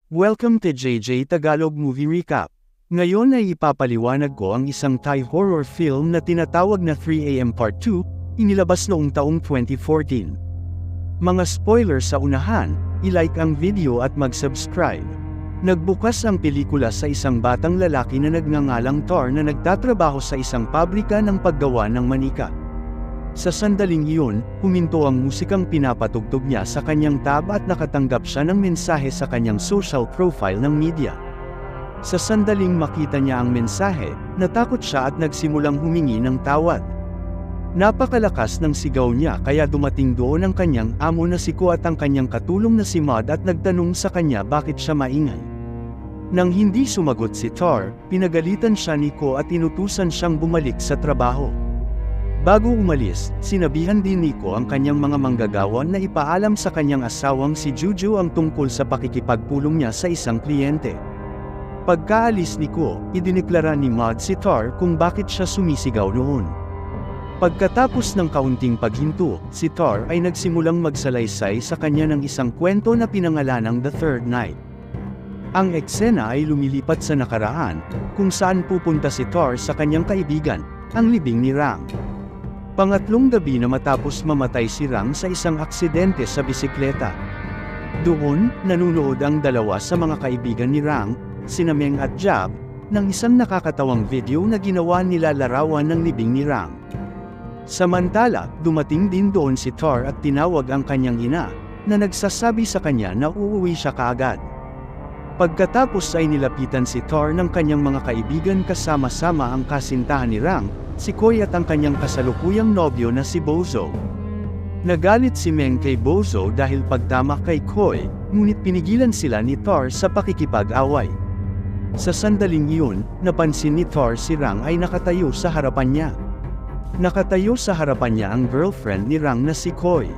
Welcome to JJ Tagalog Movie Recap. Ngayon ay ipapaliwanag ko ang isang Thai horror film na tinatawag na 3AM Part 2, inilabas noong taong 2014. Mga spoiler sa unahan, i-like ang video at mag-subscribe. Nagbukas ang pelikula sa isang batang lalaki na nagngangalang Tor na nagtatrabaho sa isang pabrika ng paggawa ng manika. Sa sandaling iyon, huminto ang musikang pinapatugtog niya sa kanyang tab at nakatanggap siya ng mensahe sa kanyang social profile ng media. Sa sandaling makita niya ang mensahe, natakot siya at nagsimulang humingi ng tawad. Napakalakas ng sigaw niya kaya dumating doon ang kanyang amo na si Ko at ang kanyang katulong na si Mud at nagtanong sa kanya bakit siya maingay. Nang hindi sumagot si Tor, pinagalitan siya ni Ko at inutusan siyang bumalik sa trabaho. Bago umalis, sinabihan din ni Ko ang kanyang mga manggagawa na ipaalam sa kanyang asawang si Juju ang tungkol sa pakikipagpulong niya sa isang kliyente. Pagkaalis ni Ko, idineklara ni Mud si Tor kung bakit siya sumisigaw noon. Pagkatapos ng kaunting paghinto, si Tor ay nagsimulang magsalaysay sa kanya ng isang kwento na pinangalanang The Third Night. Ang eksena ay lumilipat sa nakaraan, kung saan pupunta si Tor sa kanyang kaibigan, ang libing ni Rang. Pangatlong gabi na matapos mamatay si Rang sa isang aksidente sa bisikleta. Doon, nanunood ang dalawa sa mga kaibigan ni Rang, sina Meng at Jab, ng isang nakakatawang video na ginawa nila larawan ng libing ni Rang. Samantala, dumating din doon si Tor at tinawag ang kanyang ina, na nagsasabi sa kanya na uuwi siya kaagad. Pagkatapos ay nilapitan si Tor ng kanyang mga kaibigan kasama-sama ang kasintahan ni Rang, si Koy at ang kanyang kasalukuyang nobyo na si Bozo. Nagalit si Meng kay Bozo dahil pagtama kay Koy, ngunit pinigilan sila ni Tor sa pakikipag-away. Sa sandaling iyon, napansin ni Tor si Rang ay nakatayo sa harapan niya. Nakatayo sa harapan niya ang girlfriend ni Rang na si Koy.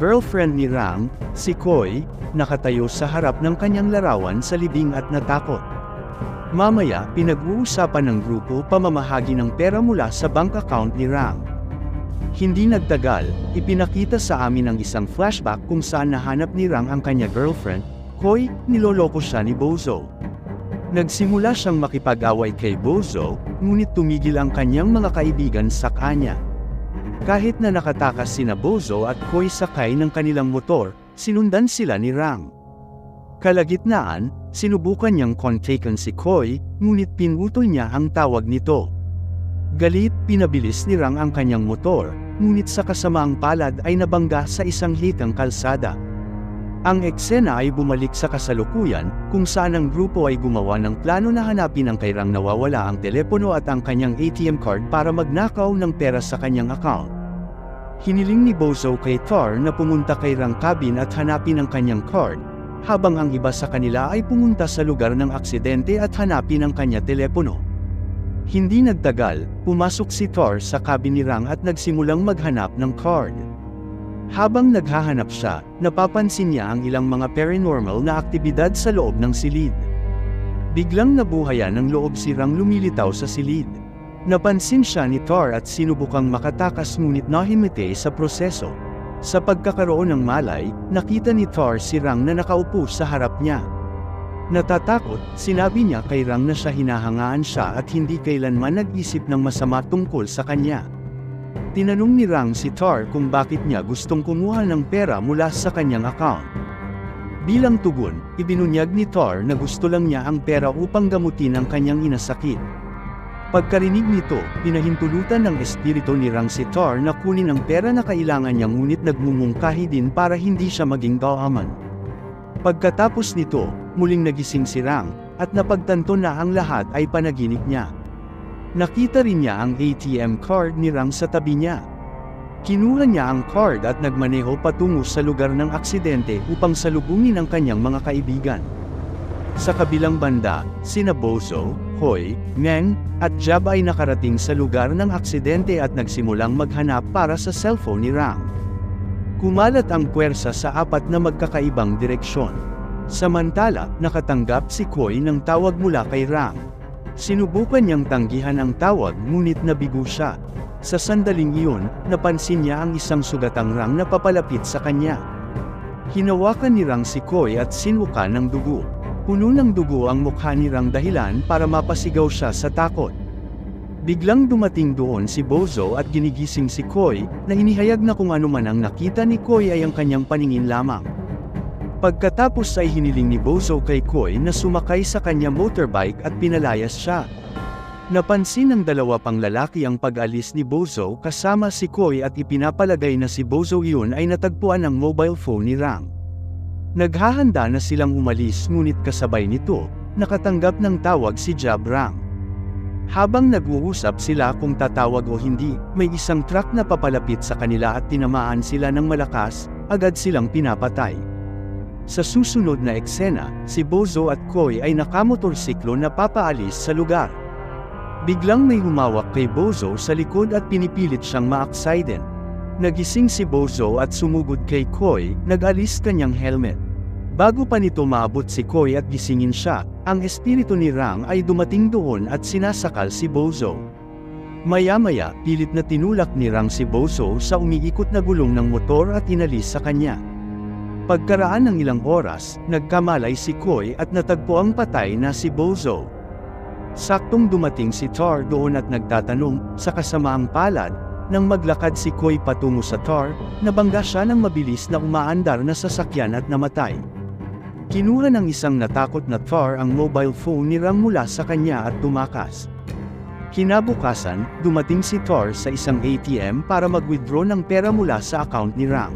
Girlfriend ni Rang, si Koy, nakatayo sa harap ng kanyang larawan sa libing at natakot. Mamaya, pinag-uusapan ng grupo pamamahagi ng pera mula sa bank account ni Rang. Hindi nagtagal, ipinakita sa amin ang isang flashback kung saan nahanap ni Rang ang kanya girlfriend, Koy, niloloko siya ni Bozo. Nagsimula siyang makipag-away kay Bozo, ngunit tumigil ang kanyang mga kaibigan sa kanya. Kahit na nakatakas sina Bozo at Koy sakay ng kanilang motor, sinundan sila ni Rang. Kalagitnaan, sinubukan niyang kontaken si Koy, ngunit pinutol niya ang tawag nito. Galit, pinabilis ni Rang ang kanyang motor, ngunit sa kasamaang palad ay nabangga sa isang hitang kalsada. Ang eksena ay bumalik sa kasalukuyan, kung saan ang grupo ay gumawa ng plano na hanapin ang kay Rang nawawala ang telepono at ang kanyang ATM card para magnakaw ng pera sa kanyang account. Hiniling ni Bozo kay Tor na pumunta kay Rang cabin at hanapin ang kanyang card, habang ang iba sa kanila ay pumunta sa lugar ng aksidente at hanapin ang kanya telepono. Hindi nagtagal, pumasok si Tor sa cabin ni Rang at nagsimulang maghanap ng card. Habang naghahanap siya, napapansin niya ang ilang mga paranormal na aktibidad sa loob ng silid. Biglang nabuhayan ng loob si Rang lumilitaw sa silid. Napansin siya ni Tor at sinubukang makatakas ngunit nahimite sa proseso. Sa pagkakaroon ng malay, nakita ni Tor si Rang na nakaupo sa harap niya. Natatakot, sinabi niya kay Rang na siya hinahangaan siya at hindi kailanman nag-isip ng masama tungkol sa kanya. Tinanong ni Rang si Tor kung bakit niya gustong kumuha ng pera mula sa kanyang account. Bilang tugon, ibinunyag ni Tor na gusto lang niya ang pera upang gamutin ang kanyang inasakit. Pagkarinig nito, pinahintulutan ng espiritu ni Rang si Tor na kunin ang pera na kailangan niya ngunit nagmumungkahi din para hindi siya maging gawaman. Pagkatapos nito, muling nagising si Rang, at napagtanto na ang lahat ay panaginip niya. Nakita rin niya ang ATM card ni Rang sa tabi niya. Kinuha niya ang card at nagmaneho patungo sa lugar ng aksidente upang salubungin ang kanyang mga kaibigan. Sa kabilang banda, sina Bozo, Hoy, Meng, at Jab ay nakarating sa lugar ng aksidente at nagsimulang maghanap para sa cellphone ni Rang. Kumalat ang puwersa sa apat na magkakaibang direksyon. Samantala, nakatanggap si Koy ng tawag mula kay Rang. Sinubukan niyang tanggihan ang tawag ngunit nabigo siya. Sa sandaling iyon, napansin niya ang isang sugatang Rang na papalapit sa kanya. Hinawakan ni Rang si Koy at sinuka ng dugo. Puno ng dugo ang mukha ni Rang dahilan para mapasigaw siya sa takot. Biglang dumating doon si Bozo at ginigising si Koi, na inihayag na kung ano man ang nakita ni Koi ay ang kanyang paningin lamang. Pagkatapos ay hiniling ni Bozo kay Koi na sumakay sa kanyang motorbike at pinalayas siya. Napansin ng dalawa pang lalaki ang pag-alis ni Bozo kasama si Koi at ipinapalagay na si Bozo iyon ay natagpuan ng mobile phone ni Rang. Naghahanda na silang umalis ngunit kasabay nito, nakatanggap ng tawag si Jab Rang. Habang nag-uusap sila kung tatawag o hindi, may isang truck na papalapit sa kanila at tinamaan sila ng malakas, agad silang pinapatay. Sa susunod na eksena, si Bozo at Koi ay nakamotorsiklo na papaalis sa lugar. Biglang may humawak kay Bozo sa likod at pinipilit siyang ma-accident. Nagising si Bozo at sumugod kay Koi, nag-alis kanyang helmet. Bago pa nito maabot si Koi at gisingin siya, ang espiritu ni Rang ay dumating doon at sinasakal si Bozo. Maya-maya, pilit na tinulak ni Rang si Bozo sa umiikot na gulong ng motor at inalis sa kanya. Pagkaraan ng ilang oras, nagkamalay si Koi at natagpo ang patay na si Bozo. Saktong dumating si Tar doon at nagtatanong, sa kasamaang palad, nang maglakad si Koi patungo sa Tar, nabangga siya ng mabilis na umaandar na sasakyan at namatay. Kinuha ng isang natakot na Tar ang mobile phone ni Rang mula sa kanya at tumakas. Kinabukasan, dumating si Tar sa isang ATM para mag-withdraw ng pera mula sa account ni Rang.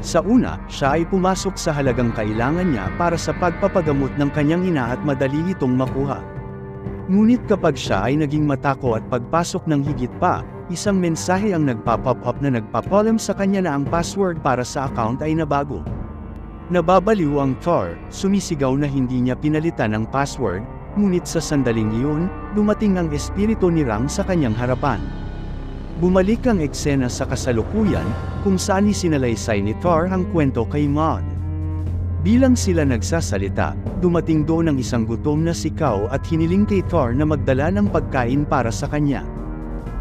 Sa una, siya ay pumasok sa halagang kailangan niya para sa pagpapagamot ng kanyang ina at madali itong makuha. Ngunit kapag siya ay naging matako at pagpasok ng higit pa, isang mensahe ang nagpa-pop up na nagpapalam sa kanya na ang password para sa account ay nabago. Nababaliw ang Tar, sumisigaw na hindi niya pinalitan ang password, ngunit sa sandaling iyon, dumating ang espiritu ni Rang sa kanyang harapan. Bumalik ang eksena sa kasalukuyan, kung saan isinalaysay ni Tar ang kwento kay Maud. Bilang sila nagsasalita, dumating doon ang isang gutom na sikaw at hiniling kay Tar na magdala ng pagkain para sa kanya.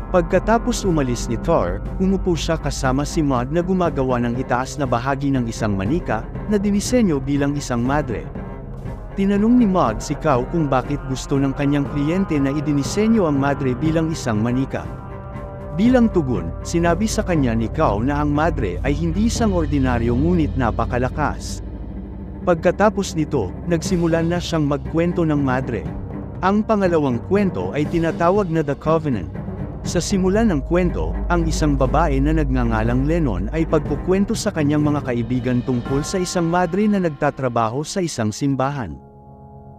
Pagkatapos umalis ni Tar, umupo siya kasama si Maud na gumagawa ng itaas na bahagi ng isang manika, na dinisenyo bilang isang madre. Tinanong ni Maud si Kao kung bakit gusto ng kanyang kliyente na idinisenyo ang madre bilang isang manika. Bilang tugon, sinabi sa kanya ni Kao na ang madre ay hindi isang ordinaryo ngunit napakalakas. Pagkatapos nito, nagsimulan na siyang magkwento ng madre. Ang pangalawang kwento ay tinatawag na The Covenant. Sa simula ng kwento, ang isang babae na nagngangalang Lennon ay pagkukwento sa kanyang mga kaibigan tungkol sa isang madre na nagtatrabaho sa isang simbahan.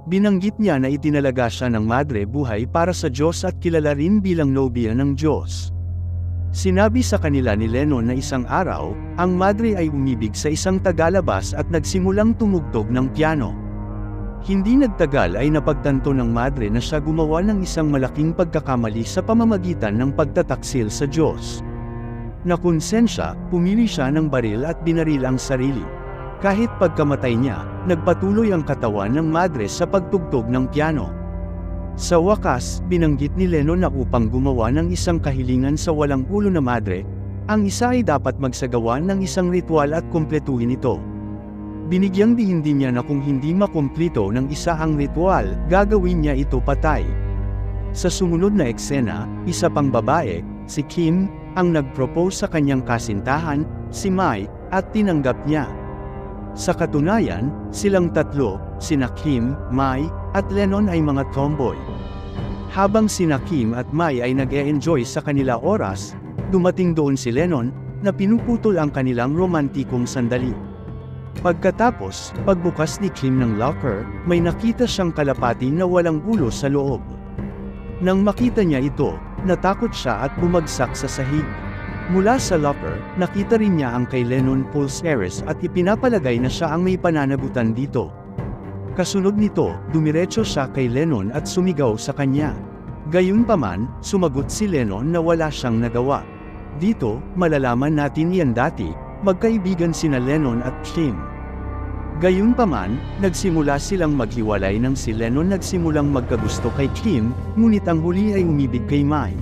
Binanggit niya na itinalaga siya ng madre buhay para sa Diyos at kilala rin bilang nobya ng Diyos. Sinabi sa kanila ni Lennon na isang araw, ang madre ay umibig sa isang tagalabas at nagsimulang tumugtog ng piano. Hindi nagtagal ay napagtanto ng madre na siya gumawa ng isang malaking pagkakamali sa pamamagitan ng pagtataksil sa Diyos. Nakonsensya, pumili siya ng baril at binaril ang sarili. Kahit pagkamatay niya, nagpatuloy ang katawan ng madre sa pagtugtog ng piano. Sa wakas, binanggit ni Lennon na upang gumawa ng isang kahilingan sa walang ulo na madre, ang isa ay dapat magsagawa ng isang ritual at kumpletuhin ito. Binigyang diin din niya na kung hindi makumplito ng isa ang ritual, gagawin niya ito patay. Sa sumunod na eksena, isa pang babae, si Kim, ang nag-propose sa kanyang kasintahan, si Mai, at tinanggap niya. Sa katunayan, silang tatlo, sina Kim, Mai, at Lennon ay mga tomboy. Habang sina Kim at Mai ay nag-e-enjoy sa kanila oras, dumating doon si Lennon, na pinuputol ang kanilang romantikong sandali. Pagkatapos, pagbukas ni Kim ng locker, may nakita siyang kalapati na walang ulo sa loob. Nang makita niya ito, natakot siya at bumagsak sa sahig. Mula sa locker, nakita rin niya ang kay Lennon Pulse Heiress at ipinapalagay na siya ang may pananagutan dito. Kasunod nito, dumiretso siya kay Lennon at sumigaw sa kanya. Gayunpaman, sumagot si Lennon na wala siyang nagawa. Dito, malalaman natin yan dati, magkaibigan sina Lennon at Kim. Gayunpaman, nagsimula silang maghiwalay nang si Lennon nagsimulang magkagusto kay Kim, ngunit ang huli ay umibig kay Mai.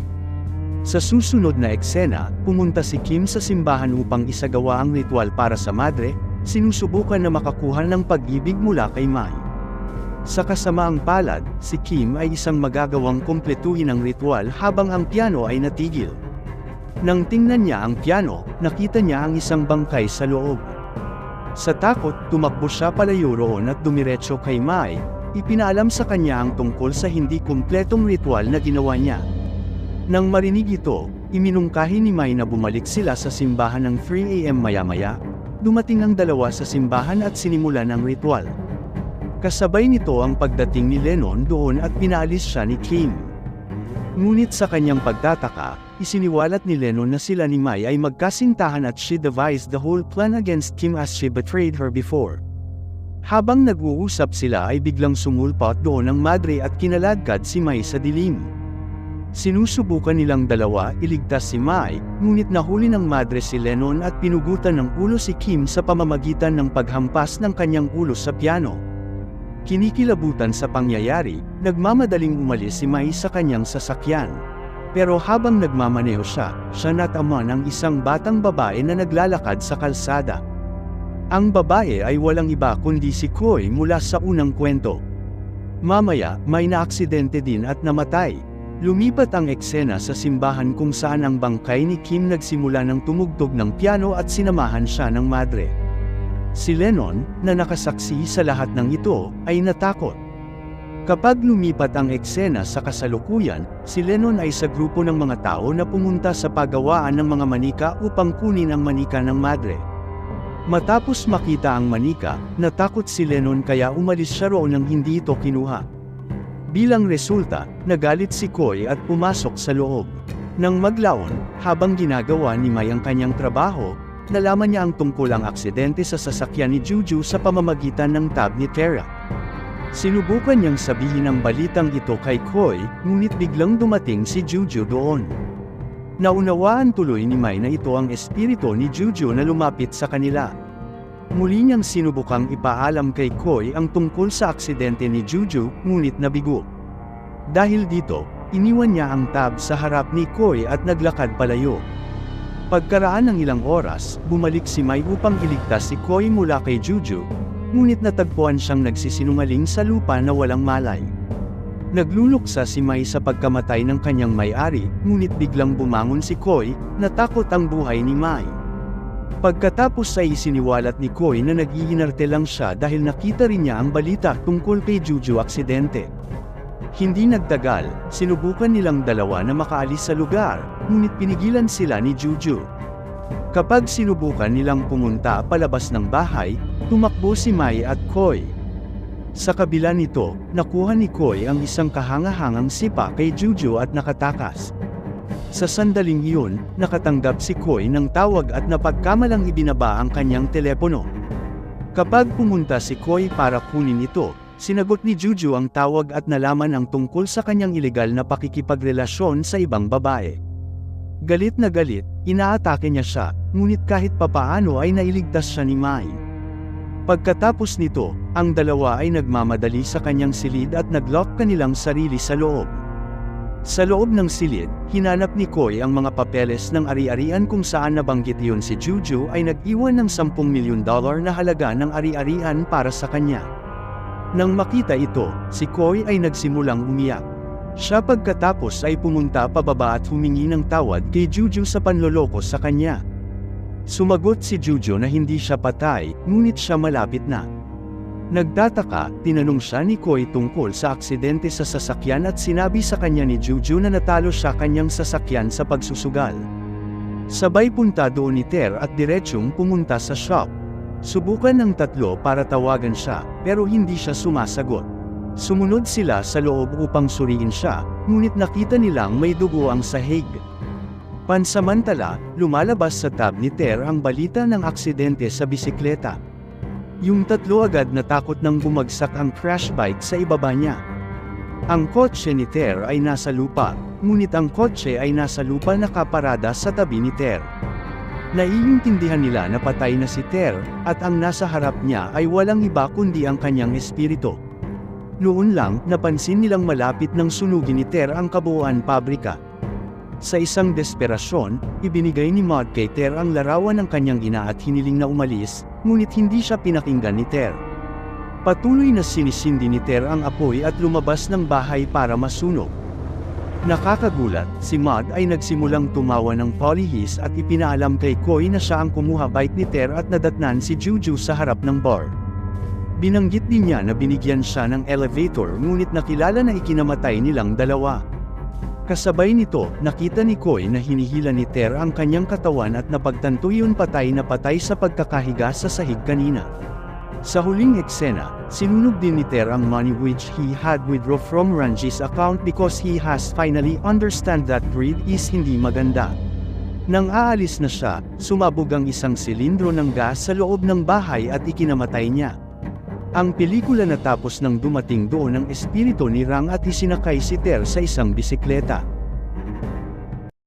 Sa susunod na eksena, pumunta si Kim sa simbahan upang isagawa ang ritual para sa madre, sinusubukan na makakuha ng pag-ibig mula kay Mai. Sa kasamaang palad, si Kim ay isang magagawang kumpletuhin ang ritual habang ang piano ay natigil. Nang tingnan niya ang piano, nakita niya ang isang bangkay sa loob. Sa takot, tumakbo siya palayo roon at dumiretso kay Mai, ipinaalam sa kanya ang tungkol sa hindi kumpletong ritual na ginawa niya. Nang marinig ito, iminungkahi ni Mai na bumalik sila sa simbahan ng 3 AM maya-maya. Dumating ang dalawa sa simbahan at sinimulan ang ritual. Kasabay nito ang pagdating ni Lennon doon at pinaalis siya ni Kim. Ngunit sa kanyang pagtataka, isiniwalat ni Lennon na sila ni Mai ay magkasintahan at she devised the whole plan against Kim as she betrayed her before. Habang nag-uusap sila ay biglang sumulpot doon ang madre at kinaladkad si Mai sa dilim. Sinusubukan nilang dalawa iligtas si Mai, ngunit nahuli ng madre si Lennon at pinugutan ng ulo si Kim sa pamamagitan ng paghampas ng kanyang ulo sa piano. Kinikilabutan sa pangyayari, nagmamadaling umalis si Mai sa kanyang sasakyan. Pero habang nagmamaneho siya natama ng isang batang babae na naglalakad sa kalsada. Ang babae ay walang iba kundi si Chloe mula sa unang kwento. Mamaya, may naaksidente din at namatay. Lumipat ang eksena sa simbahan kung saan ang bangkay ni Kim nagsimula ng tumugtog ng piano at sinamahan siya ng madre. Si Lennon, na nakasaksi sa lahat ng ito, ay natakot. Kapag lumipat ang eksena sa kasalukuyan, si Lennon ay sa grupo ng mga tao na pumunta sa pagawaan ng mga manika upang kunin ang manika ng madre. Matapos makita ang manika, natakot si Lennon kaya umalis siya roon nang hindi ito kinuha. Bilang resulta, nagalit si Chloe at pumasok sa loob. Nang maglaon, habang ginagawa ni Mai ang kanyang trabaho, nalaman niya ang tungkol ang aksidente sa sasakyan ni Juju sa pamamagitan ng tab ni Tara. Sinubukan niyang sabihin ang balitang ito kay Chloe, ngunit biglang dumating si Juju doon. Naunawaan tuloy ni Mai na ito ang espiritu ni Juju na lumapit sa kanila. Muli niyang sinubukang ipaalam kay Chloe ang tungkol sa aksidente ni Juju, ngunit nabigo. Dahil dito, iniwan niya ang tab sa harap ni Chloe at naglakad palayo. Pagkaraan ng ilang oras, bumalik si Mai upang iligtas si Chloe mula kay Juju, ngunit natagpuan siyang nagsisinungaling sa lupa na walang malay. Nagluluksa si Mai sa pagkamatay ng kanyang may-ari, ngunit biglang bumangon si Chloe, natakot ang buhay ni Mai. Pagkatapos ay isiniwalat ni Chloe na nag-iinarte lang siya dahil nakita rin niya ang balita tungkol kay Juju aksidente. Hindi nagtagal, sinubukan nilang dalawa na makaalis sa lugar, ngunit pinigilan sila ni Juju. Kapag sinubukan nilang pumunta palabas ng bahay, tumakbo si Mai at Chloe. Sa kabila nito, nakuha ni Chloe ang isang kahangahangang sipa kay Juju at nakatakas. Sa sandaling iyon, nakatanggap si Chloe ng tawag at napagkamalang ibinaba ang kanyang telepono. Kapag pumunta si Chloe para kunin ito, sinagot ni Juju ang tawag at nalaman ang tungkol sa kanyang ilegal na pakikipagrelasyon sa ibang babae. Galit na galit, inaatake niya siya, ngunit kahit papaano ay nailigtas siya ni Mai. Pagkatapos nito, ang dalawa ay nagmamadali sa kanyang silid at naglock kanilang sarili sa loob. Sa loob ng silid, hinanap ni Chloe ang mga papeles ng ari-arian kung saan nabanggit iyon si Juju ay nag-iwan ng $10 milyon na halaga ng ari-arian para sa kanya. Nang makita ito, si Chloe ay nagsimulang umiyak. Siya pagkatapos ay pumunta pababa at humingi ng tawad kay Juju sa panloloko sa kanya. Sumagot si Juju na hindi siya patay, ngunit siya malapit na. Nagtataka, tinanong siya ni Chloe tungkol sa aksidente sa sasakyan at sinabi sa kanya ni Juju na natalo siya kanyang sasakyan sa pagsusugal. Sabay punta doon ni Ter at diretsyong pumunta sa shop. Subukan ng tatlo para tawagan siya, pero hindi siya sumasagot. Sumunod sila sa loob upang suriin siya, ngunit nakita nilang may dugo ang sahig. Pansamantala, lumalabas sa tab ni Ter ang balita ng aksidente sa bisikleta. Yung tatlo agad natakot nang bumagsak ang crash bike sa ibaba niya. Ang kotse ni Ter ay nasa lupa, ngunit ang kotse ay nasa lupa nakaparada sa tabi ni Ter. Naiintindihan nila na patay na si Ter, at ang nasa harap niya ay walang iba kundi ang kanyang espiritu. Noon lang, napansin nilang malapit nang sunugin ni Ter ang kabuuan pabrika. Sa isang desperasyon, ibinigay ni Maud kay Ter ang larawan ng kanyang ina at hiniling na umalis, ngunit hindi siya pinakinggan ni Ter. Patuloy na sinisindi ni Ter ang apoy at lumabas ng bahay para masunog. Nakakagulat, si Maud ay nagsimulang tumawa ng polihis at ipinaalam kay Koi na siya ang kumuha bite ni Ter at nadatnan si Juju sa harap ng bar. Binanggit din niya na binigyan siya ng elevator ngunit nakilala na ikinamatay nilang dalawa. Kasabay nito, nakita ni Koi na hinihila ni Ter ang kanyang katawan at napagtanto yun patay na patay sa pagkakahiga sa sahig kanina. Sa huling eksena, sinunog din ni Ter ang money which he had withdrawn from Ranji's account because he has finally understand that greed is hindi maganda. Nang aalis na siya, sumabog ang isang silindro ng gas sa loob ng bahay at ikinamatay niya. Ang pelikula natapos nang dumating doon ang espiritu ni Rang at isinakay si Ter sa isang bisikleta.